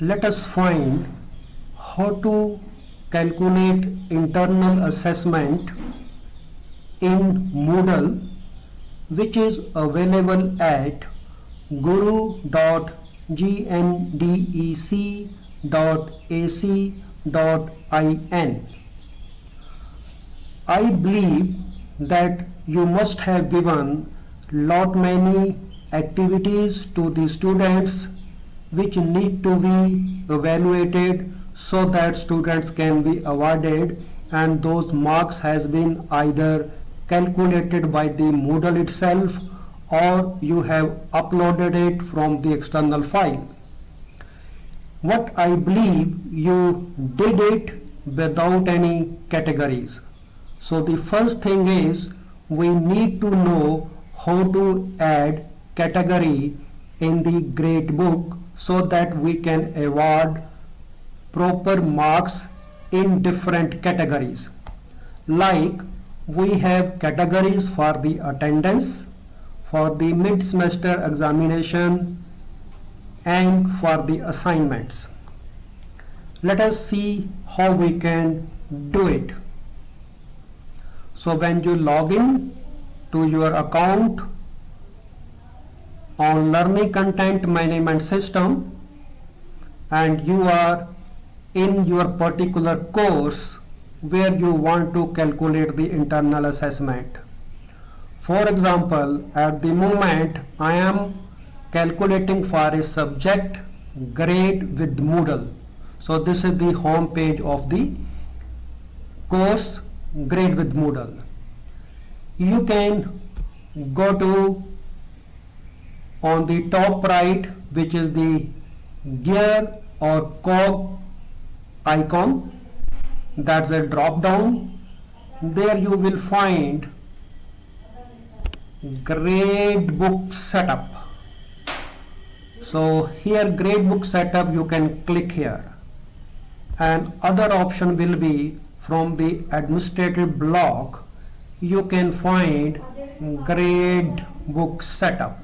let us find how to calculate internal assessment in Moodle, which is available at guru.gendec.ac.in. I believe that you must have given lot many activities to the students which need to be evaluated so that students can be awarded, and those marks has been either calculated by the Moodle itself or you have uploaded it from the external file. What I believe you did it without any categories. So the first thing is we need to know how to add category in the gradebook so that we can award proper marks in different categories. Like we have categories for the attendance, for the mid-semester examination and for the assignments. Let us see how we can do it. So when you log in to your account on Learning Content Management System and you are in your particular course where you want to calculate the internal assessment. For example, at the moment I am calculating for a subject grade with Moodle. So this is the home page of the course grade with Moodle. You can go to on the top right, which is the gear or cog icon, that's a drop down. There you will find gradebook setup. So here gradebook setup, you can click here, and other option will be from the administrative block you can find gradebook setup.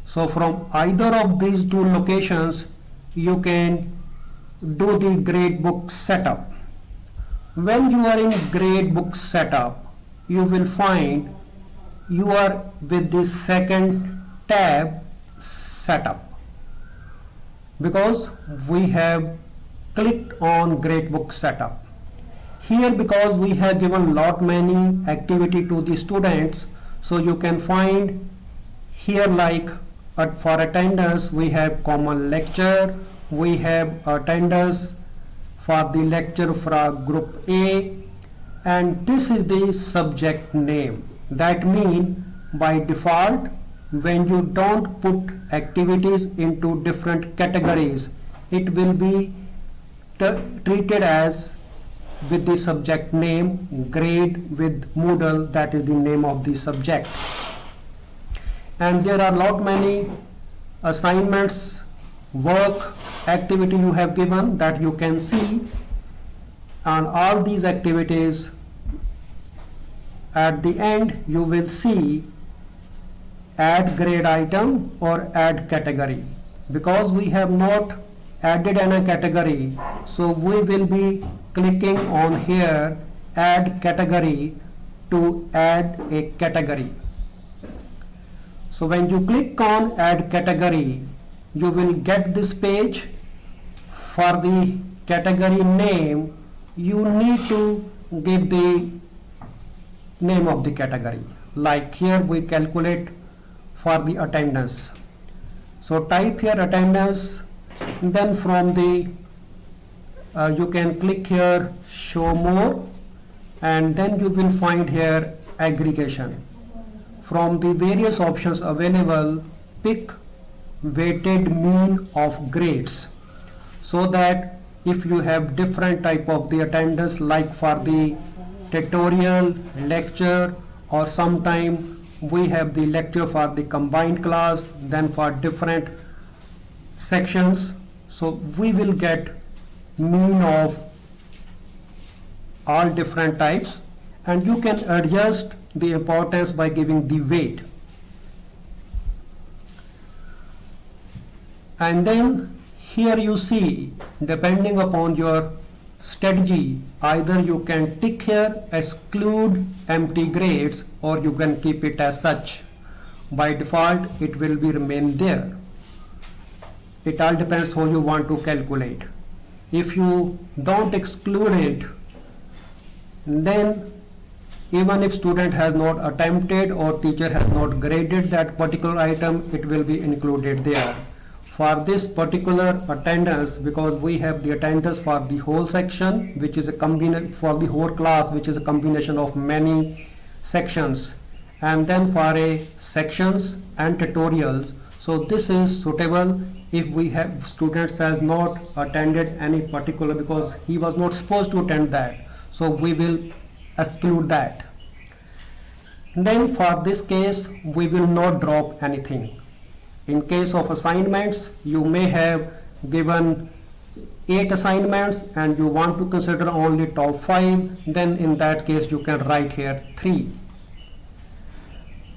So from either of these two locations you can do the gradebook setup. When you are in gradebook setup, you will find you are with the second tab setup, because we have clicked on gradebook setup. Here, because we have given lot many activity to the students, so you can find here like for attendance we have common lecture, we have attendance for the lecture for group A, and this is the subject name. That means by default when you don't put activities into different categories, it will be treated as with the subject name grade with Moodle, that is the name of the subject. And there are lot many assignments, work, activity you have given that you can see, and all these activities at the end you will see add grade item or add category. Because we have not added any category, so we will be clicking on here add category to add a category. So when you click on add category, you will get this page. For the category name, you need to give the name of the category. Like here we calculate for the attendance. So type here attendance, then from the you can click here show more, and then you will find here aggregation. From the various options available, pick weighted mean of grades, so that if you have different type of the attendance, like for the tutorial, lecture, or sometime we have the lecture for the combined class, then for different sections, so we will get mean of all different types, and you can adjust the importance by giving the weight. And then Here you see, depending upon your strategy, either you can tick here exclude empty grades, or you can keep it as such. By default it will be remain there. It all depends how you want to calculate. If you don't exclude it, then even if student has not attempted or teacher has not graded that particular item, it will be included there. For this particular attendance, because we have the attendance for the whole section, which is a combination for the whole class, which is a combination of many sections, and then for a sections and tutorials. So this is suitable if we have students has not attended any particular, because he was not supposed to attend that, so we will exclude that. Then for this case we will not drop anything. In case of assignments, you may have given 8 assignments and you want to consider only top 5, then in that case you can write here 3.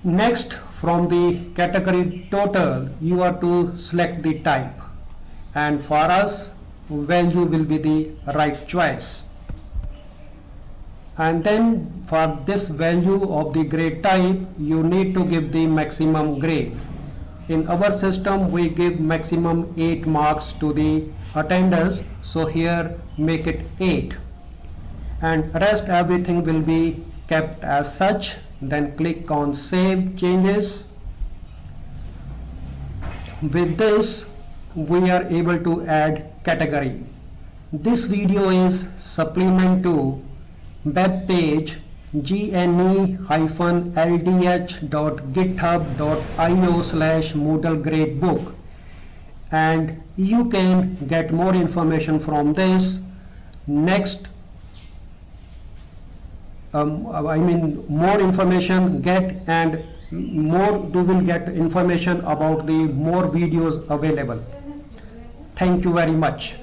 Next, from the category total, you are to select the type, and for us value will be the right choice. And then for this value of the grade type, you need to give the maximum grade. In our system we give maximum 8 marks to the attendance, so here make it 8, and rest everything will be kept as such. Then click on save changes. With this we are able to add category. This video is supplement to web page gne-ldh.github.io/Moodle gradebook, and you can get more information from this. Next, more information get, and more you will get information about the more videos available. Thank you very much.